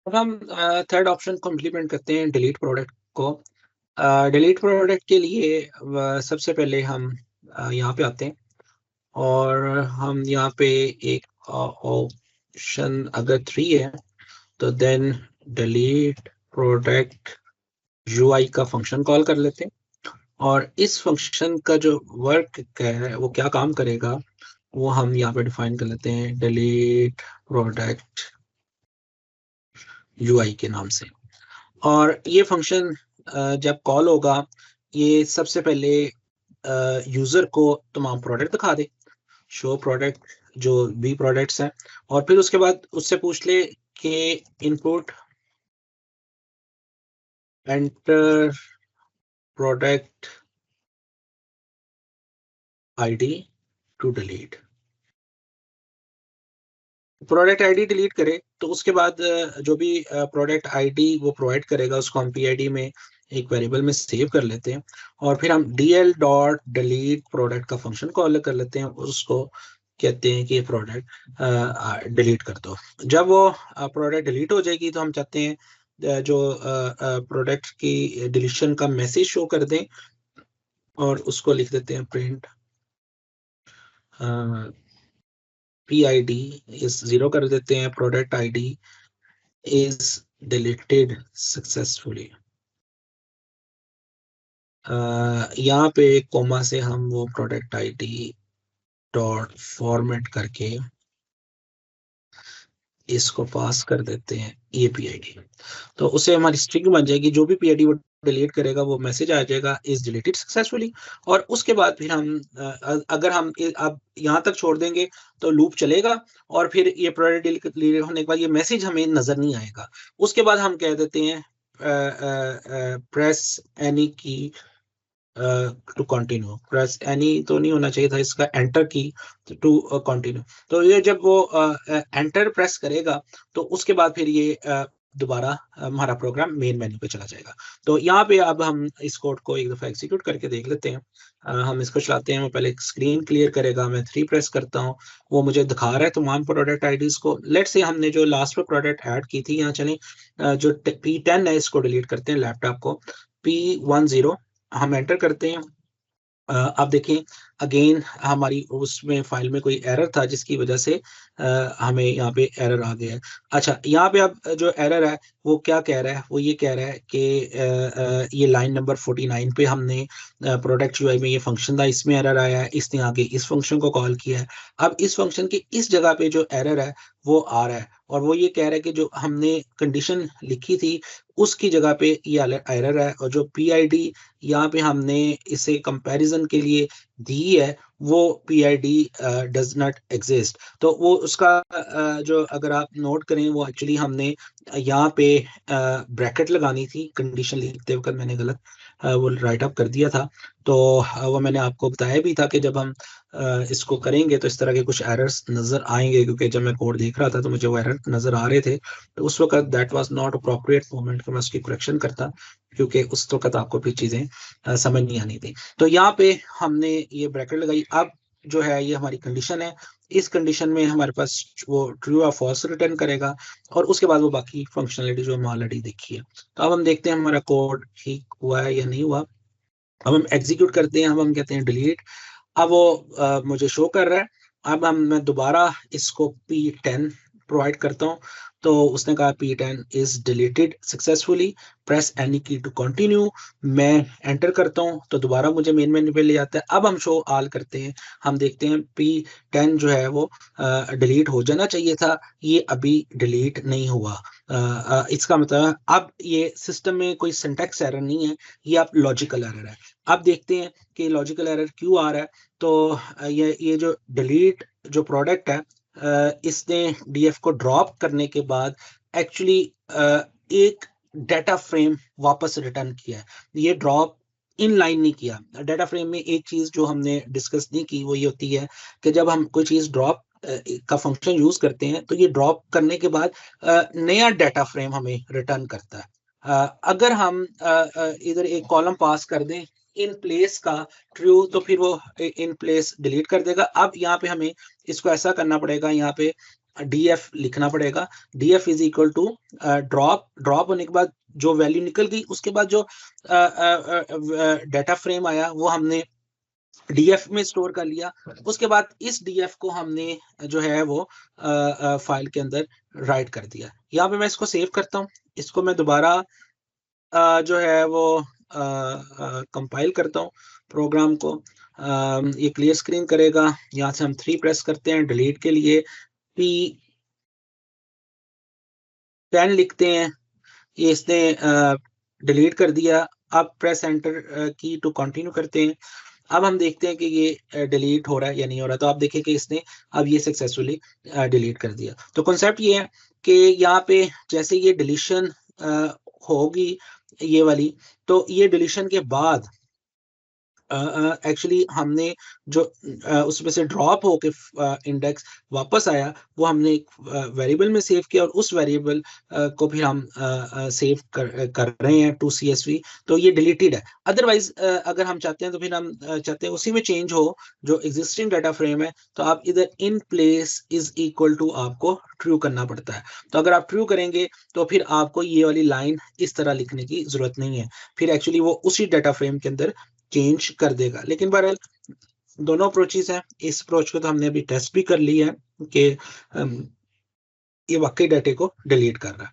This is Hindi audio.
अब हम थर्ड ऑप्शन को इम्प्लीमेंट करते हैं, डिलीट प्रोडक्ट को। डिलीट प्रोडक्ट के लिए सबसे पहले हम यहाँ पे आते हैं और हम यहाँ पे एक ऑप्शन अगर 3 है तो देन डिलीट प्रोडक्ट यूआई का फंक्शन कॉल कर लेते हैं। और इस फंक्शन का जो वर्क है वो क्या काम करेगा वो हम यहाँ पे डिफाइन कर लेते हैं, डिलीट प्रोडक्ट यूआई के नाम से। और ये फंक्शन जब कॉल होगा, ये सबसे पहले यूजर को तमाम प्रोडक्ट दिखा दे, शो प्रोडक्ट जो भी प्रोडक्ट्स हैं, और फिर उसके बाद उससे पूछ ले कि input enter product ID to delete. Product ID delete करे तो उसके बाद जो भी प्रोडक्ट आईडी वो प्रोवाइड करेगा उसको हम पीआईडी में एक वेरिएबल में सेव कर लेते हैं। और फिर हम डीएल डॉट डिलीट प्रोडक्ट का फंक्शन कॉल कर लेते हैं, उसको कहते हैं कि ये प्रोडक्ट डिलीट कर दो। जब वो प्रोडक्ट डिलीट हो जाएगी तो हम चाहते हैं जो प्रोडक्ट की डिलीशन का मैसेज शो कर दें, और उसको लिख देते हैं प्रिंट PID इस 0 कर देते हैं, product ID is deleted successfully. यहाँ पे कोमा से हम वो प्रोडक्ट आईडी डॉट फॉर्मेट करके इसको पास कर देते हैं ये पीआईडी। तो उससे हमारी स्ट्रिंग बन जाएगी, जो भी पीआईडी वो डिलीट करेगा वो मैसेज आ जाएगा इज डिलीटेड सक्सेसफुली। और उसके बाद फिर हम अगर हम अब यहाँ तक छोड़ देंगे तो लूप चलेगा, और फिर ये प्रोडक्ट डिलीट होने के बाद ये मैसेज हमें नजर नहीं आएगा। उसके बाद हम कह देते हैं प्रेस एनी की टू कंटिन्यू। प्रेस एनी तो नहीं होना चाहिए था इसका, एंटर की टू कंटिन्यू। तो ये जब वो एंटर प्रेस करेगा तो उसके बाद फिर ये दोबारा हमारा प्रोग्राम मेन मेन्यू पे चला जाएगा। तो यहाँ पे अब हम इस कोड को एक दफा एग्जीक्यूट करके देख लेते हैं। हम इसको चलाते हैं, मैं पहले स्क्रीन क्लियर करेगा, मैं 3 प्रेस करता हूँ, वो मुझे दिखा रहा है तमाम प्रोडक्ट आईडीज को। लेट्स से हमने जो लास्ट में प्रोडक्ट ऐड की थी, यहाँ चलें जो P10 है इसको डिलीट करते हैं, लैपटॉप को P10 हम एंटर करते हैं। आप देखें अगेन हमारी उसमें फाइल में कोई एरर था जिसकी वजह से हमें यहाँ पे एरर आ गया है। अच्छा, यहाँ पे अब जो एरर है वो क्या कह रहा है, वो ये कह रहा है कि ये लाइन नंबर 49 पे हमने प्रोडक्ट यूआई में ये फंक्शन था, इसमें एरर आया है, इसने आगे इस फंक्शन को कॉल किया है। अब इस फंक्शन की इस जगह पे जो एरर है वो आ रहा है, और वो ये कह रहा है कि जो हमने कंडीशन लिखी थी उसकी जगह पे ये एरर है, और जो पीआईडी यहाँ पे हमने इसे कंपैरिजन के लिए दी है वो पीआईडी डज नॉट एग्जिस्ट। तो वो उसका जो अगर आप नोट करें वो एक्चुअली हमने यहाँ पे ब्रैकेट लगानी थी, कंडीशन लिखते वक्त मैंने गलत वो राइट अप कर दिया था। तो वो मैंने आपको बताया भी था कि जब हम इसको करेंगे तो इस तरह के कुछ एरर्स नजर आएंगे, क्योंकि जब मैं कोड देख रहा था तो मुझे वो एरर नजर आ रहे थे। तो उस वक्त that was not appropriate moment कि मैं उसकी करेक्शन करता, क्योंकि उस वक्त आपको भी चीजें समझ नहीं आनी थी। तो यहाँ पे हमने ये ब्रैकेट लगाई। अब जो है ये हमारी कंडीशन है, इस कंडीशन में हमारे पास वो ट्रू या फॉल्स रिटर्न करेगा, और उसके बाद वो बाकी फंक्शनलिटी जो हम ऑलरेडी देखी है। तो अब हम देखते हैं हमारा कोड ठीक हुआ है या नहीं हुआ। अब हम एग्जीक्यूट करते हैं, अब हम कहते हैं डिलीट। अब वो मुझे शो कर रहा है। अब मैं दोबारा इसको P10 प्रोवाइड करता हूँ, तो उसने कहा P10 is deleted successfully, press any की टू कंटिन्यू। मैं एंटर करता हूँ तो दोबारा मुझे मेन मेन्यू पे ले जाता है। अब हम शो ऑल करते हैं, हम देखते हैं P10 जो है वो डिलीट हो जाना चाहिए था, ये अभी डिलीट नहीं हुआ। इसका मतलब अब ये सिस्टम में कोई सिंटैक्स एरर नहीं है, ये आप लॉजिकल एरर है। अब देखते हैं कि लॉजिकल एरर क्यों आ रहा है। तो ये जो डिलीट जो प्रोडक्ट है, इसने डीएफ को ड्रॉप करने के बाद एक्चुअली एक डाटा फ्रेम वापस रिटर्न किया है। ये ड्रॉप इन लाइन नहीं किया। डाटा फ्रेम में एक चीज जो हमने डिस्कस नहीं की वो ये होती है कि जब हम कोई चीज ड्रॉप का फंक्शन यूज करते हैं तो ये ड्रॉप करने के बाद नया डाटा फ्रेम हमें रिटर्न करता है। अगर हम इधर एक कॉलम पास कर दें इन प्लेस का ट्रू, तो फिर वो इन प्लेस डिलीट कर देगा। अब यहाँ पे हमें इसको ऐसा करना पड़ेगा, यहाँ पे df लिखना पड़ेगा। df is equal to drop होने के बाद जो वैल्यू निकल गई, उसके बाद जो डाटा फ्रेम आया वो हमने df में स्टोर कर लिया। उसके बाद इस df को हमने जो है वो फाइल के अंदर राइट कर दिया। यहाँ पे मैं इसको सेव करता हूँ, इसको मैं दोबारा जो है वो कंपाइल करता हूँ प्रोग्राम को। ये क्लियर स्क्रीन करेगा। यहाँ से हम 3 प्रेस करते हैं डिलीट के लिए, P10 लिखते हैं, ये इसने डिलीट कर दिया। अब प्रेस एंटर की टू कंटिन्यू करते हैं। अब हम देखते हैं कि ये डिलीट हो रहा है या नहीं हो रहा। तो आप देखें कि इसने अब ये सक्सेसफुली डिलीट कर दिया। तो कॉन्सेप्ट ये है कि यहाँ पे जैसे ये डिलीशन होगी ये वाली, तो ये डिलीशन के बाद एक्चुअली हमने जो उसमें से ड्रॉप होके इंडेक्स वापस आया, वो हमने एक वेरिएबल में सेव किया और उस वेरिएबल को फिर हम सेव कर रहे हैं टू CSV। तो ये डिलीटेड है। अदरवाइज अगर हम चाहते हैं तो फिर हम चाहते हैं उसी में चेंज हो जो एग्जिस्टिंग डाटा फ्रेम है, तो आप इधर in place is equal to आपको ट्रू करना पड़ता है। तो अगर आप ट्रू करेंगे तो फिर आपको ये वाली लाइन इस तरह लिखने की जरूरत नहीं है, फिर एक्चुअली वो उसी डाटा फ्रेम के अंदर चेंज कर देगा। लेकिन बहरहाल दोनों अप्रोचेस हैं। इस अप्रोच को तो हमने अभी टेस्ट भी कर लिया है कि ये वाकई डाटे को डिलीट कर रहा है।